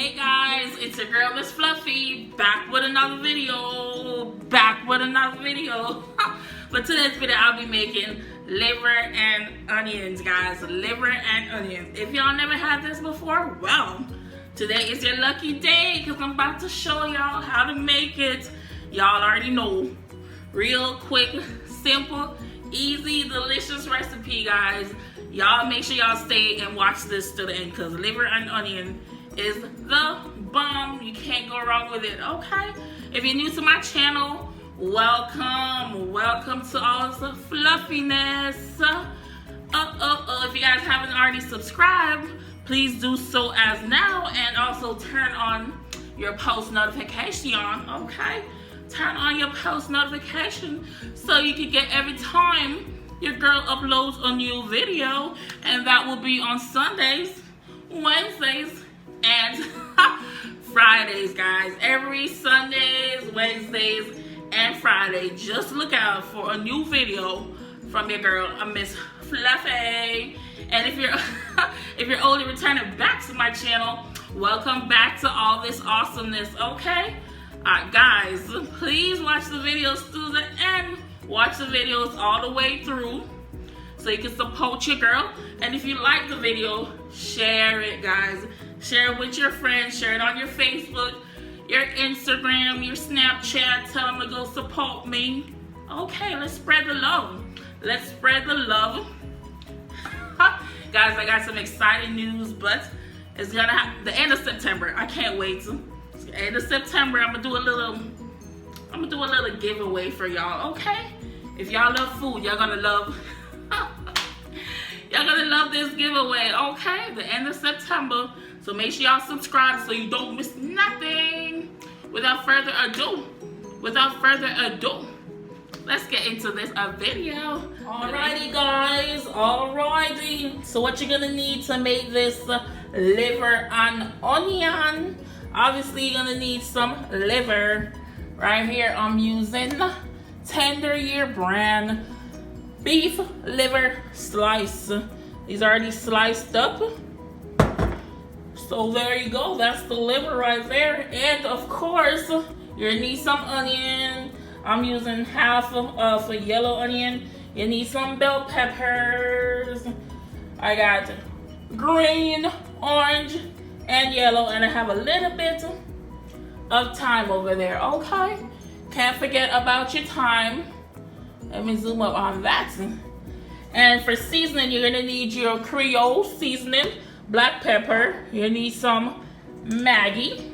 Hey guys, it's your girl Miss Fluffy, back with another video. For today's video, I'll be making liver and onions, guys. Liver and onions. If y'all never had this before, well, today is your lucky day because I'm about to show y'all how to make it. Y'all already know. Real quick, simple, easy, delicious recipe, guys. Y'all make sure y'all stay and watch this to the end because liver and onion is the bomb. You can't go wrong with it, okay? If you're new to my channel, welcome to all the fluffiness. If you guys haven't already subscribed, please do so as now, and also turn on your post notification, okay? Turn on your post notification so you can get every time your girl uploads a new video, and that will be on Sundays, Wednesdays, and Fridays, guys. Every Sundays, Wednesdays, and Friday. Just look out for a new video from your girl, Miss Fluffy. And if you're only returning back to my channel, welcome back to all this awesomeness, okay? Guys, please watch the videos to the end. Watch the videos all the way through so you can support your girl. And if you like the video, share it, guys. Share it with your friends. Share it on your Facebook, your Instagram, your Snapchat. Tell them to go support me. Okay, let's spread the love. Let's spread the love. Guys, I got some exciting news, but it's gonna happen the end of September. I can't wait. It's the end of September. I'm gonna do a little giveaway for y'all, okay? If y'all love food, y'all gonna love this giveaway, okay? The end of September. So make sure y'all subscribe so you don't miss nothing. Without further ado, let's get into this video. Alrighty, guys, alrighty. So what you're gonna need to make this liver and onion, obviously you're gonna need some liver. Right here, I'm using Tender Year brand beef liver slice. These are already sliced up. So there you go. That's the liver right there. And of course, you're gonna need some onion. I'm using half of a yellow onion. You need some bell peppers. I got green, orange, and yellow, and I have a little bit of thyme over there, okay? Can't forget about your thyme. Let me zoom up on that. And for seasoning, you're gonna need your Creole seasoning, black pepper. You need some Maggi.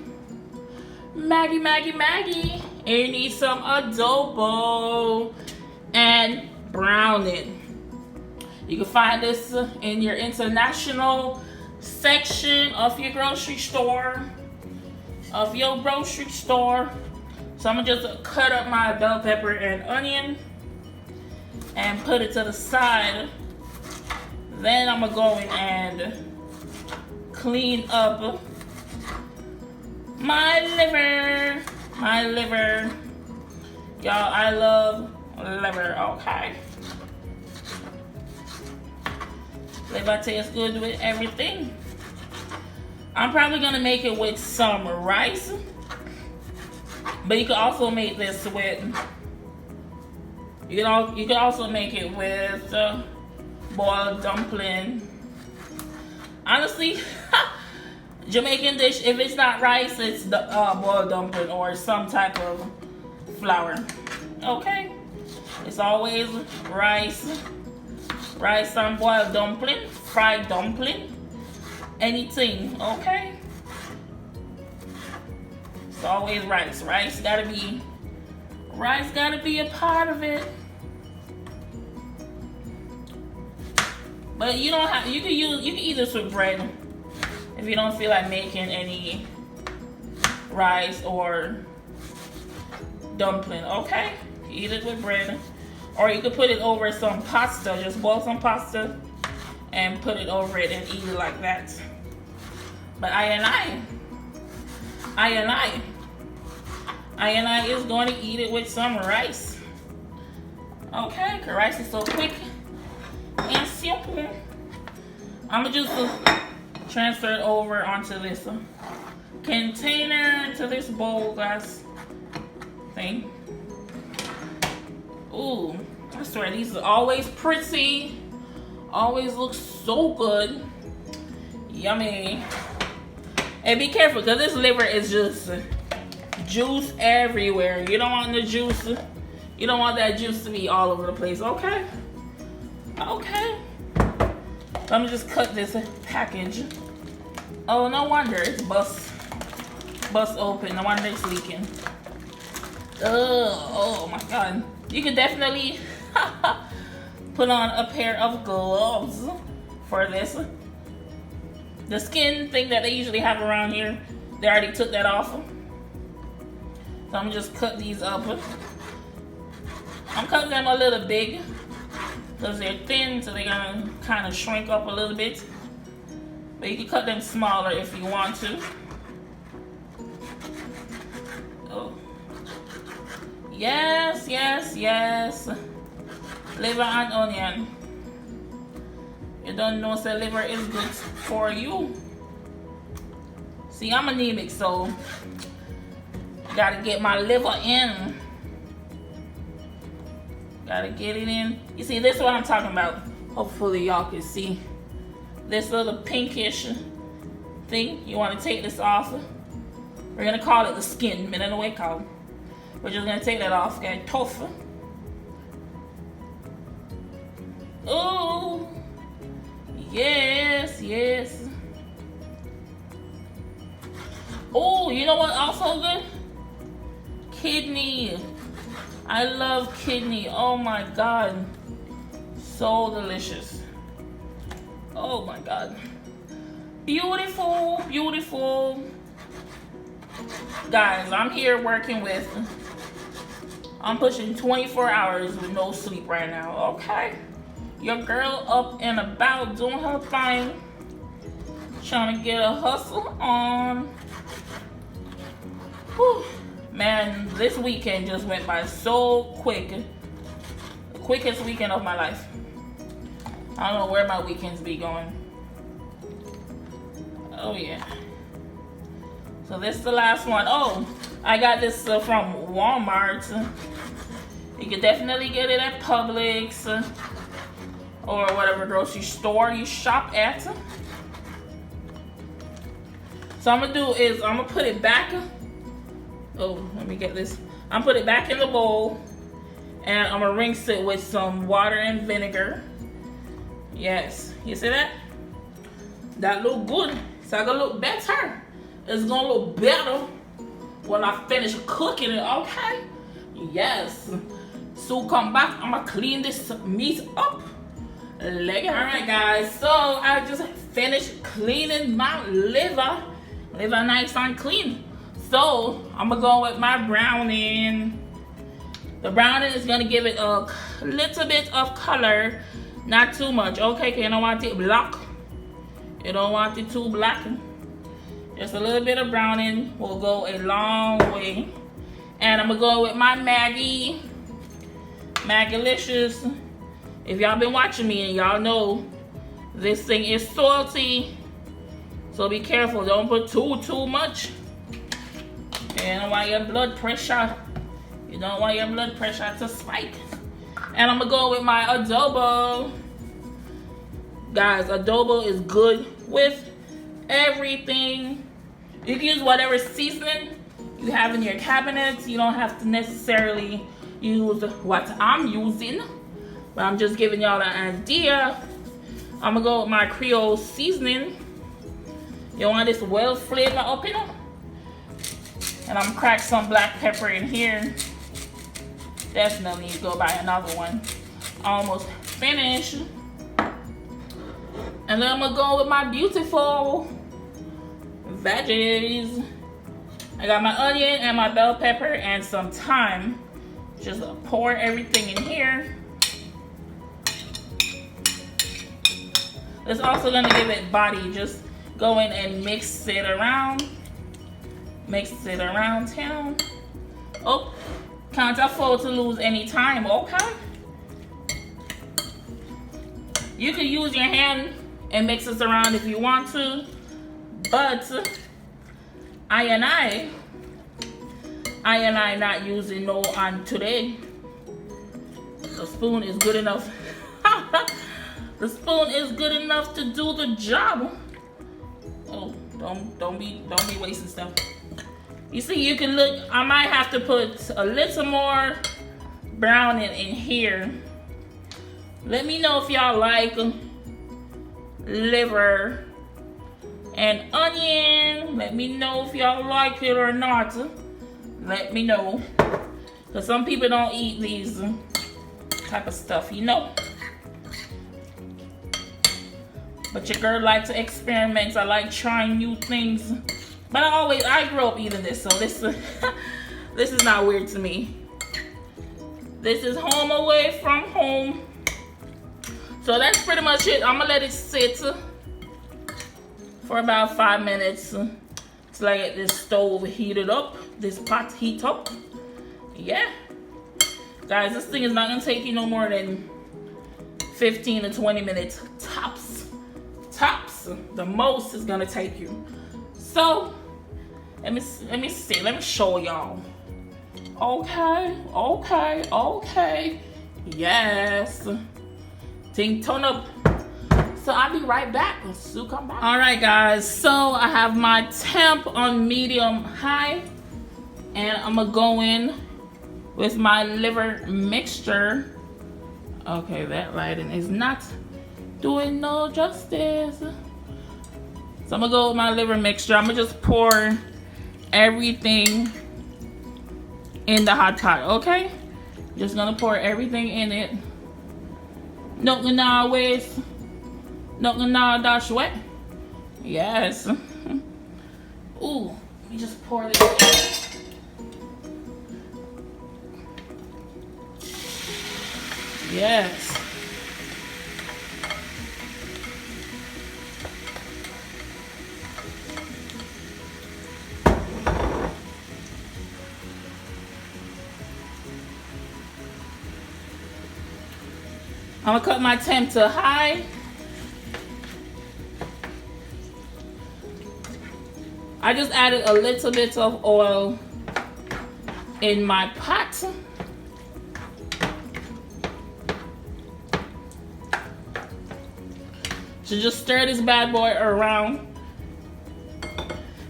And you need some adobo and brown it. You can find this in your international section of your grocery store. So I'm gonna just cut up my bell pepper and onion and put it to the side. Then I'm gonna go in and clean up my liver. Y'all, I love liver, okay? Liver tastes good with everything. I'm probably gonna make it with some rice, but you can also make this with, you can also make it with boiled dumpling. Honestly, Jamaican dish, if it's not rice, it's the boiled dumpling or some type of flour. Okay, it's always rice and boiled dumpling, fried dumpling. Anything, okay? It's always rice. Rice gotta be a part of it. But you don't have, you can eat this with bread if you don't feel like making any rice or dumpling, okay? Eat it with bread. Or you could put it over some pasta, just boil some pasta and put it over it and eat it like that. But I is going to eat it with some rice. Okay, because rice is so quick and simple. I'm gonna just transfer it over onto this container to this bowl glass thing. Ooh, I swear these are always pretty. Always look so good. Yummy. And be careful, because this liver is just juice everywhere. You don't want the juice. You don't want that juice to be all over the place, okay? Okay. Let me just cut this package. Oh, no wonder it's bust open. No wonder it's leaking. Oh my God. You could definitely put on a pair of gloves for this. The skin thing that they usually have around here, they already took that off. So I'm gonna just cut these up. I'm cutting them a little big because they're thin, so they're gonna kind of shrink up a little bit. But you can cut them smaller if you want to. Oh. Yes, yes, yes. Liver and onion. You don't know so liver is good for you. See, I'm anemic, so gotta get my liver in. Gotta get it in. You see, this is what I'm talking about. Hopefully y'all can see. This little pinkish thing. You want to take this off. We're gonna call it the skin. Men in the way call. We're just gonna take that off. Okay, tough. Oh, yes, yes. Oh, you know what? Also good. Kidney. I love kidney. Oh my God, so delicious. Oh my God, beautiful, beautiful. Guys, I'm here working with. I'm pushing 24 hours with no sleep right now. Okay, your girl up and about doing her thing, trying to get a hustle on. Whew. Man, this weekend just went by so quick. The quickest weekend of my life. I don't know where my weekends be going. Oh yeah. So this is the last one. Oh, I got this from Walmart. You can definitely get it at Publix or whatever grocery store you shop at. So I'm gonna do is I'm gonna put it back. Oh, let me get this. I'm put it back in the bowl and I'm gonna rinse it with some water and vinegar. Yes, you see that? That look good. It's gonna look better. It's gonna look better when I finish cooking it, okay? Yes. So come back, I'm gonna clean this meat up. Alright guys, so I just finished cleaning my liver. Liver nice and clean. So I'm gonna go with my browning. The browning is gonna give it a little bit of color, not too much. Okay, you don't want it black. You don't want it too black. Just a little bit of browning will go a long way. And I'm gonna go with my Maggilicious. If y'all been watching me and y'all know this thing is salty, so be careful. Don't put too much. You don't want your blood pressure. You don't want your blood pressure to spike. And I'm gonna go with my adobo. Guys, adobo is good with everything. You can use whatever seasoning you have in your cabinets. You don't have to necessarily use what I'm using, but I'm just giving y'all an idea. I'm gonna go with my Creole seasoning. You want this well flavored up in it. And I'm gonna crack some black pepper in here. Definitely need to go buy another one. Almost finished. And then I'm gonna go with my beautiful veggies. I got my onion and my bell pepper and some thyme. Just pour everything in here. It's also gonna give it body. Just go in and mix it around. Mix it around town. Oh, can't afford to lose any time, okay? You can use your hand and mix this around if you want to, but I not using no on today. The spoon is good enough. The spoon is good enough to do the job. Oh, don't be wasting stuff. You see, you can look. I might have to put a little more browning in here. Let me know if y'all like liver and onion. Let me know if y'all like it or not. Let me know. Because some people don't eat these type of stuff, you know. But your girl likes to experiment. I like trying new things. But I grew up eating this, so this is not weird to me. This is home away from home. So that's pretty much it. I'm gonna let it sit for about 5 minutes till I get this stove heated up, this pot heat up. Yeah. Guys, this thing is not gonna take you no more than 15 to 20 minutes tops. The most is gonna take you. So let me see. Let me show y'all. Okay. Yes. Thing turn up. So I'll be right back. Soon come back. All right, guys. So I have my temp on medium high, and I'm gonna go in with my liver mixture. Okay, that lighting is not doing no justice. So I'm gonna go with my liver mixture. I'm gonna just pour everything in the hot pot, okay? Just gonna pour everything in it. No gonna waste. No gonna dash wet. Yes. Ooh, let me just pour this in. Yes. I'm gonna cut my temp to high. I just added a little bit of oil in my pot. So just stir this bad boy around.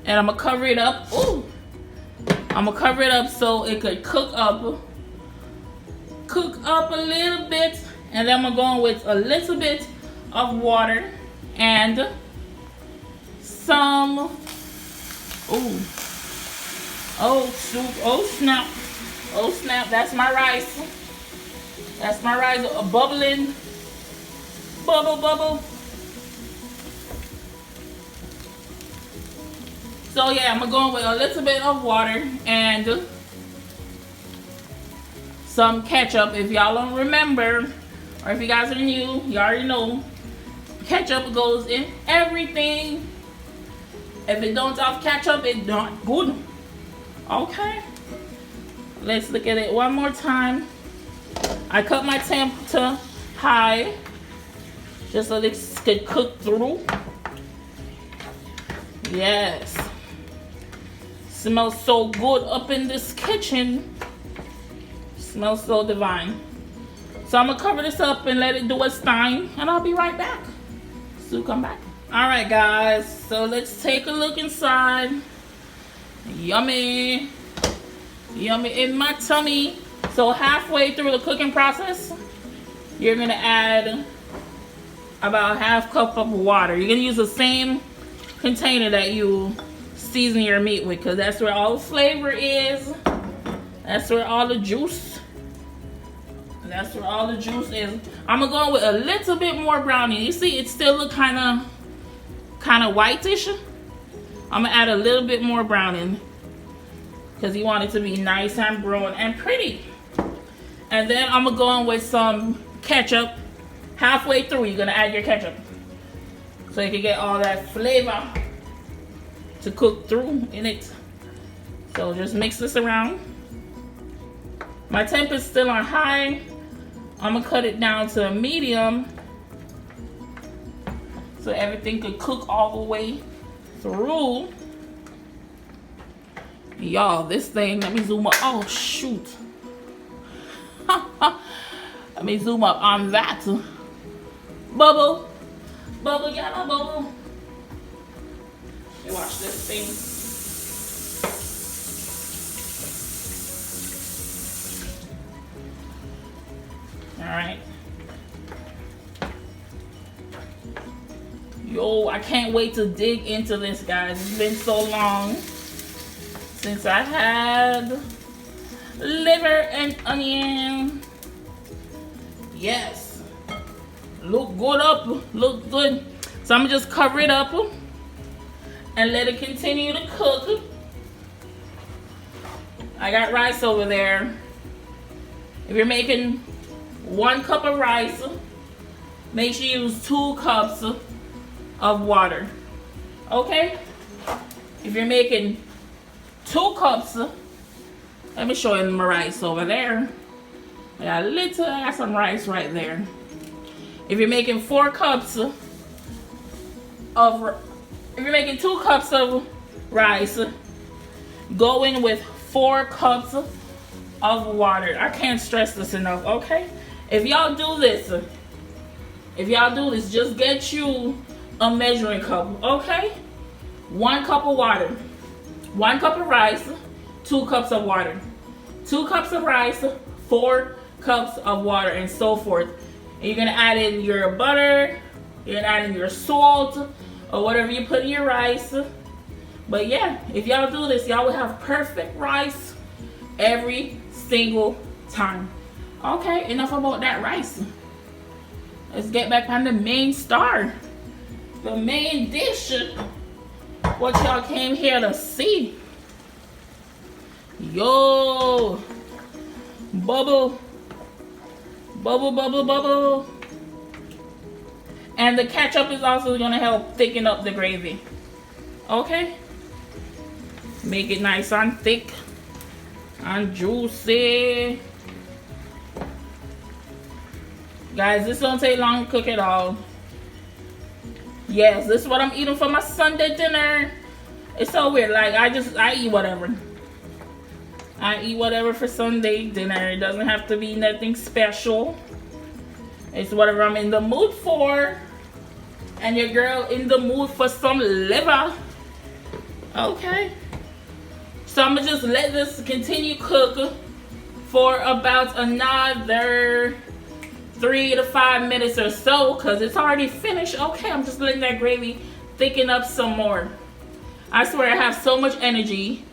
And I'm gonna cover it up. Ooh! I'm gonna cover it up so it could cook up a little bit. And then I'm gonna go in with a little bit of water and some, oh snap, that's my rice. That's my rice, bubbling, bubble. So yeah, I'm gonna go in with a little bit of water and some ketchup. If y'all don't remember, or if you guys are new, you already know, ketchup goes in everything. If it don't have ketchup, it's not good. Okay. Let's look at it one more time. I cut my temp to high, just so this could cook through. Yes. Smells so good up in this kitchen. Smells so divine. So I'm gonna cover this up and let it do its thing, and I'll be right back. So come back. All right, guys. So let's take a look inside. Yummy, yummy in my tummy. So halfway through the cooking process, you're gonna add about a half cup of water. You're gonna use the same container that you season your meat with, because that's where all the flavor is. That's where all the juice. That's where all the juice is. I'm gonna go with a little bit more brownie. You see, it still look kind of whitish. I'm gonna add a little bit more browning because you want it to be nice and brown and pretty. And then I'm gonna go in with some ketchup. Halfway through, you're gonna add your ketchup so you can get all that flavor to cook through in it. So just mix this around. My temp is still on high. I'm gonna cut it down to a medium so everything could cook all the way through. Y'all, this thing, let me zoom up. Oh, shoot. Let me zoom up on that. Bubble. Bubble, yellow bubble. Let me watch this thing. All right. Yo, I can't wait to dig into this, guys. It's been so long since I had liver and onion. Yes. Look good up. Look good. So I'm gonna just cover it up and let it continue to cook. I got rice over there. If you're making 1 cup of rice, make sure you use 2 cups of water. Okay? If you're making 2 cups, let me show you my rice over there. I got some rice right there. If you're making 4 cups if you're making 2 cups of rice, go in with 4 cups of water. I can't stress this enough, okay? If y'all do this, just get you a measuring cup, okay? 1 cup of water, 1 cup of rice, 2 cups of water, 2 cups of rice, 4 cups of water, and so forth. And you're gonna add in your butter, you're gonna add in your salt, or whatever you put in your rice. But yeah, if y'all do this, y'all will have perfect rice every single time. Okay, enough about that rice. Let's get back on the main star, the main dish, what y'all came here to see. Yo, bubble, bubble, bubble, bubble. And the ketchup is also gonna help thicken up the gravy. Okay, make it nice and thick and juicy. Guys, this don't take long to cook at all. Yes, this is what I'm eating for my Sunday dinner. It's so weird, like I eat whatever. I eat whatever for Sunday dinner. It doesn't have to be nothing special. It's whatever I'm in the mood for. And your girl in the mood for some liver. Okay. So I'm gonna just let this continue cook for about another 3 to 5 minutes or so, because it's already finished. Okay, I'm just letting that gravy thicken up some more. I swear I have so much energy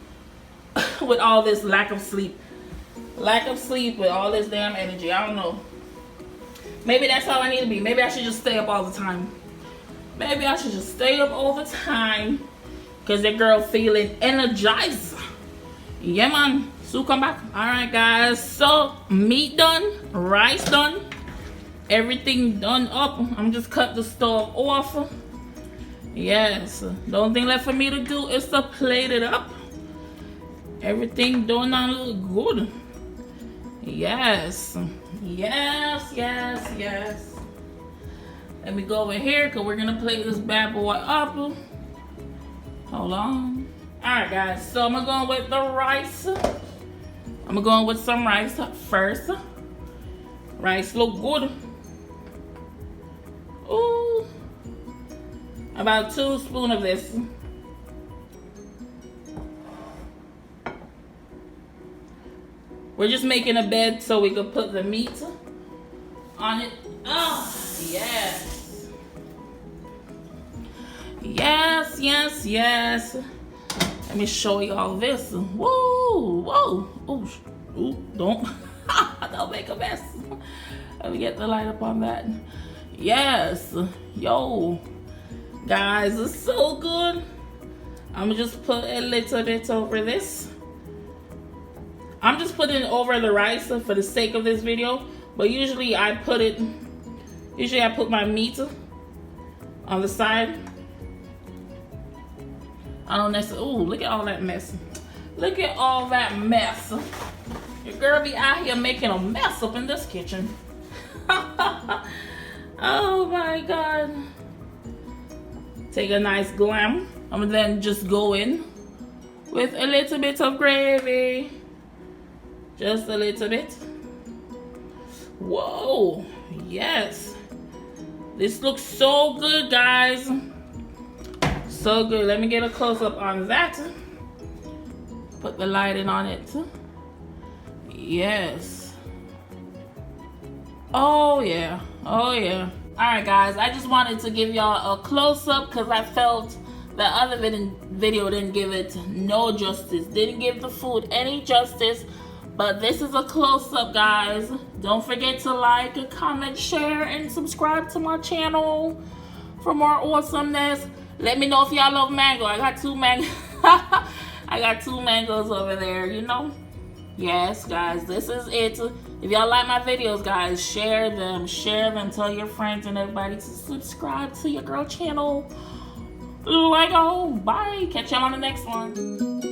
with all this lack of sleep. Lack of sleep with all this damn energy. I don't know. Maybe that's how I need to be. Maybe I should just stay up all the time. Maybe I should just stay up all the time, because that girl feeling energized. Yeah, man. So come back. All right, guys. So meat done, rice done, everything done up. I'm just cut the stove off. Yes. The only thing left for me to do is to plate it up. Everything done and look good. Yes. Yes, yes, yes. Let me go over here, because we're going to plate this bad boy up. Hold on. Alright, guys. So I'm going to go with the rice. I'm going to go with some rice first. Rice look good. Ooh. About 2 spoons of this. We're just making a bed so we can put the meat on it. Oh, yes. Yes, yes, yes. Let me show you all this. Whoa, whoa. Ooh, don't make a mess. Let me get the light up on that. Yes. Yo. Guys, it's so good. I'm gonna just put a little bit over this. I'm just putting it over the rice for the sake of this video, but usually I put my meat on the side. I don't necessarily. Ooh, look at all that mess. Look at all that mess. Your girl be out here making a mess up in this kitchen. Oh my God. Take a nice glam. I'm gonna then just go in with a little bit of gravy. Just a little bit. Whoa, yes. This looks so good, guys. So good. Let me get a close-up on that. Put the lighting on it. Yes. Oh, yeah. Oh, yeah. Alright, guys. I just wanted to give y'all a close-up because I felt the other video didn't give it no justice. Didn't give the food any justice. But this is a close-up, guys. Don't forget to like, comment, share, and subscribe to my channel for more awesomeness. Let me know if y'all love mango. I got 2 mangoes. I got 2 mangoes over there, you know? Yes, guys, this is it. If y'all like my videos, guys, share them. Share them. Tell your friends and everybody to subscribe to your girl channel. Lego. Bye. Catch y'all on the next one.